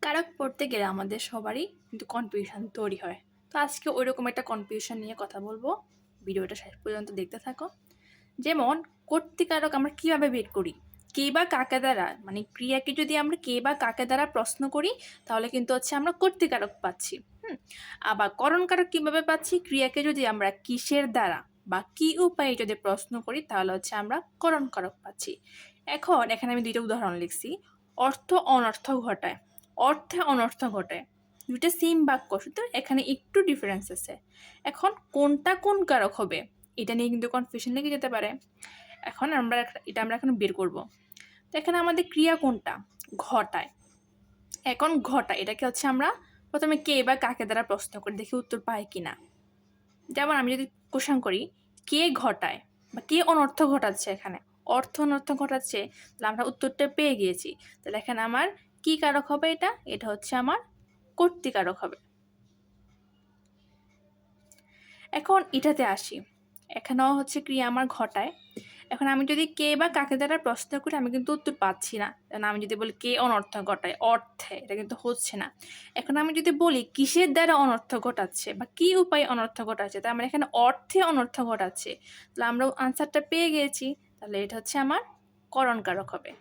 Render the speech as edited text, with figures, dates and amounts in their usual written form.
কারক পড়তে গেলে আমাদের সবারই কিন্তু কনফিউশন তৈরি হয়। তো আজকে ওইরকম একটা কনফিউশন নিয়ে কথা বলবো। ভিডিওটা শেষ পর্যন্ত দেখতে থাকো। যেমন কর্তৃকারক আমরা কিভাবে বের করি, কে বা কাকে দ্বারা, মানে ক্রিয়াকে যদি আমরা কে বা কাকে দ্বারা প্রশ্ন করি তাহলে কিন্তু হচ্ছে আমরা কর্তৃকারক পাচ্ছি। আবার করণকারক কিভাবে পাচ্ছি, ক্রিয়াকে যদি আমরা কিসের দ্বারা বা কি উপায়ে যদি প্রশ্ন করি তাহলে হচ্ছে আমরা করণকারক পাচ্ছি। এখন এখানে আমি দুইটা উদাহরণ লিখছি। অর্থ অনর্থ ঘটায়, অর্থে অনর্থ ঘটায়, দুইটা সেম বাক্য, শুধু এখানে একটু ডিফারেন্স আছে। এখন কোনটা কোন কারক হবে এটা নিয়ে কিন্তু কনফিউশন লেগে যেতে পারে। এখন আমরা এখন বের করব। তো এখানে আমাদের ক্রিয়া কোনটা, ঘটায়। এখন ঘটায় এটাকে হচ্ছে আমরা প্রথমে কে বা কাকে দ্বারা প্রশ্ন করি, দেখি উত্তর পাই কিনা। যেমন আমি যদি কোশ্চেন করি কে ঘটায় বা কে অনর্থ ঘটাচ্ছে, এখানে অর্থ অনর্থ ঘটাচ্ছে, তাহলে আমরা উত্তরটা পেয়ে গিয়েছি। তাহলে এখানে আমার কি কারক হবে, এটা হচ্ছে আমার কর্তৃকারক হবে। এখন এটাতে আসি, এখানেও হচ্ছে ক্রিয়া আমার ঘটায়। এখন আমি যদি কে বা কাকে দ্বারা প্রশ্ন করি আমি কিন্তু উত্তর পাচ্ছি না, কারণ আমি যদি বলি কে অনর্থ ঘটায় অর্থে, এটা কিন্তু হচ্ছে না। এখন আমি যদি বলি কিসের দ্বারা অনর্থ ঘটাচ্ছে বা কি উপায়ে অনর্থ ঘটাচ্ছে, তার মানে এখানে অর্থে অনর্থ ঘটাচ্ছে, তাহলে আমরা আনসারটা পেয়ে গিয়েছি। তাহলে এটা হচ্ছে আমার করণকারক হবে।